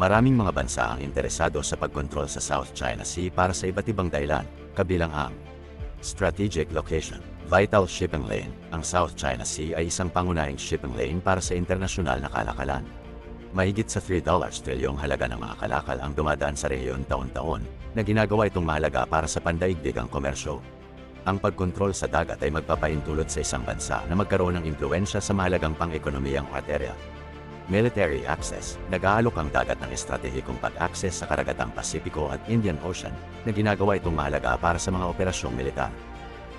Maraming mga bansa ang interesado sa pagkontrol sa South China Sea para sa iba't ibang dahilan, kabilang ang strategic location, vital shipping lane. Ang South China Sea ay isang pangunahing shipping lane para sa internasyonal na kalakalan. Mahigit sa $3 trilyong halaga ng mga kalakal ang dumadaan sa rehiyon taon-taon, na ginagawa itong mahalaga para sa pandaigdigang komersyo. Ang pagkontrol sa dagat ay magpapahintulot sa isang bansa na magkaroon ng impluwensya sa mahalagang pang-ekonomiyang arterya. Military access, nag-aalok ang dagat ng estratehikong pag-access sa karagatang Pasipiko at Indian Ocean, na ginagawa itong mahalaga para sa mga operasyong militar.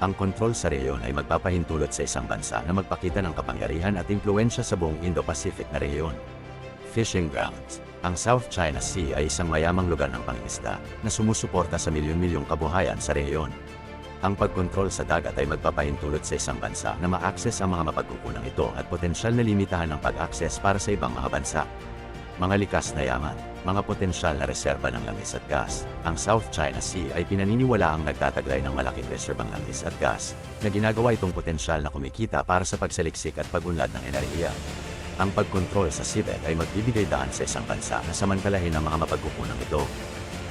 Ang kontrol sa rehiyon ay magpapahintulot sa isang bansa na magpakita ng kapangyarihan at impluwensya sa buong Indo-Pacific na rehiyon. Fishing grounds. Ang South China Sea ay isang mayamang lugar ng pangingisda na sumusuporta sa milyon-milyong kabuhayan sa rehiyon. Ang pagkontrol sa dagat ay magpapahintulot sa isang bansa na ma-access ang mga mapagkukunang ito at potensyal na limitahan ng pag-access para sa ibang mga bansa. Mga likas na yaman, mga potensyal na reserba ng langis at gas. Ang South China Sea ay pinaniniwalaang nagtataglay ng malaking reserbang langis at gas, na ginagawa itong potensyal na kumikita para sa pagsaliksik at pag-unlad ng enerhiya. Ang pagkontrol sa seabed ay magbibigay daan sa isang bansa na samantalahin ang mga mapagkukunang ito.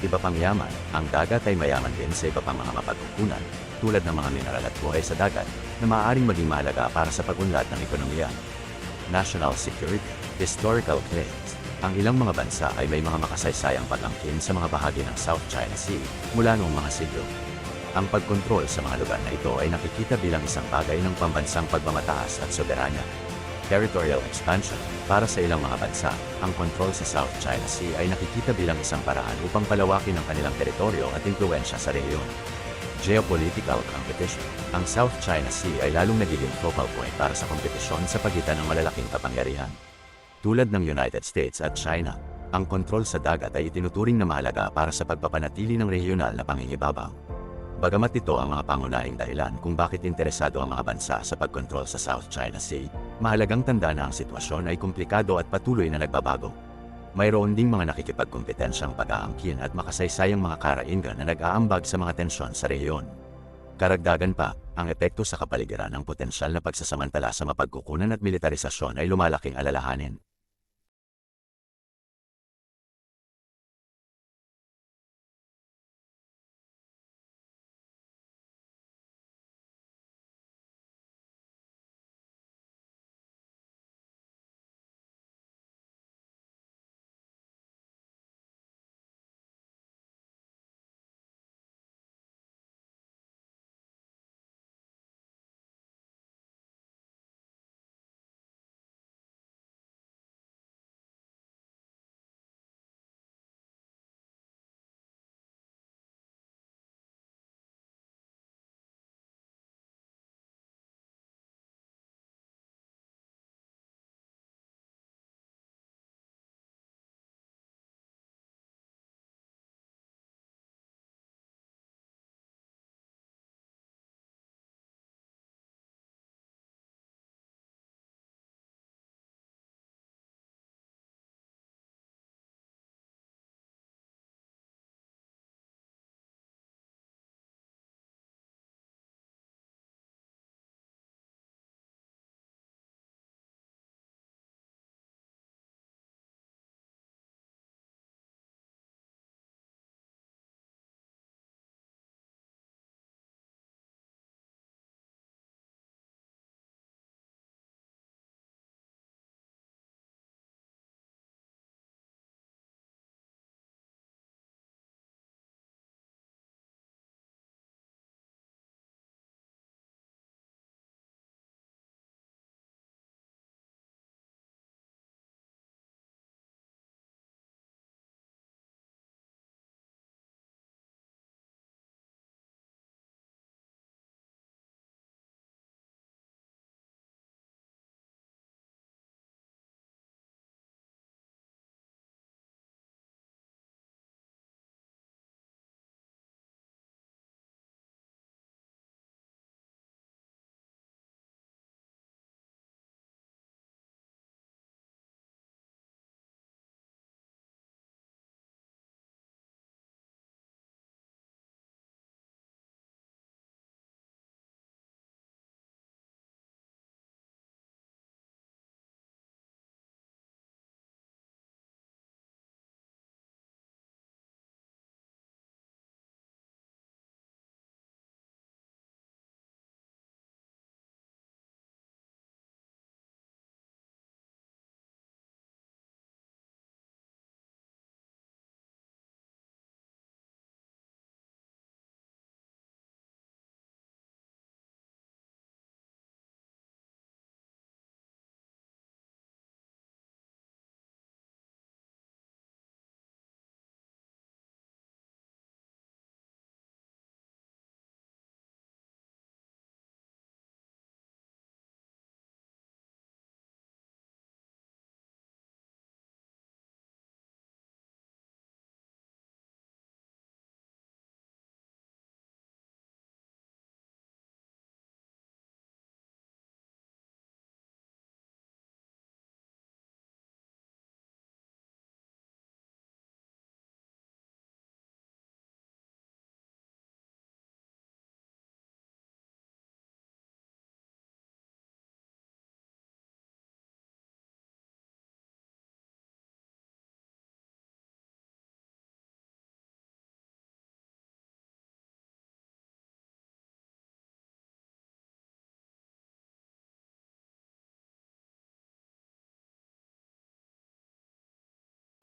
Iba pang yaman, ang dagat ay mayaman din sa iba pang mga mapagkukunan, tulad ng mga mineral at buhay sa dagat, na maaaring maging mahalaga para sa pag-unlad ng ekonomiya. National security, historical claims. Ang ilang mga bansa ay may mga makasaysayang pag-angkin sa mga bahagi ng South China Sea mula noong mga siglo. Ang pagkontrol sa mga lugar na ito ay nakikita bilang isang bagay ng pambansang pagmamataas at soberanya. Territorial expansion. Para sa ilang mga bansa, ang kontrol sa South China Sea ay nakikita bilang isang paraan upang palawakin ang kanilang teritoryo at impluwensya sa rehiyon. Geopolitical competition. Ang South China Sea ay lalong nagiging focal point para sa kompetisyon sa pagitan ng malalaking kapangyarihan. Tulad ng United States at China, ang kontrol sa dagat ay itinuturing na mahalaga para sa pagpapanatili ng regional na pangingibabaw. Bagamat ito ang mga pangunahing dahilan kung bakit interesado ang mga bansa sa pagkontrol sa South China Sea, mahalagang tanda na ang sitwasyon ay komplikado at patuloy na nagbabago. Mayroon ding mga nakikipagkompetensyang pag-aangkin at makasaysayang mga karaingan na nag-aambag sa mga tensyon sa rehiyon. Karagdagan pa, ang epekto sa kapaligiran ng potensyal na pagsasamantala sa mapagkukunan at militarisasyon ay lumalaking alalahanin.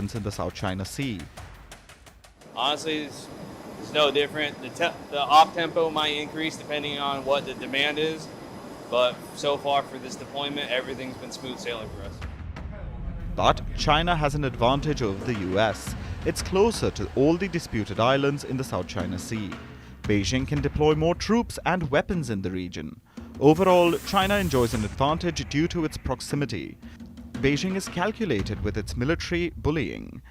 in the South China Sea. Honestly, it's no different. The op tempo might increase depending on what the demand is, but so far for this deployment, everything's been smooth sailing for us. But China has an advantage over the US. It's closer to all the disputed islands in the South China Sea. Beijing can deploy more troops and weapons in the region. Overall, China enjoys an advantage due to its proximity. Beijing is calculated with its military bullying.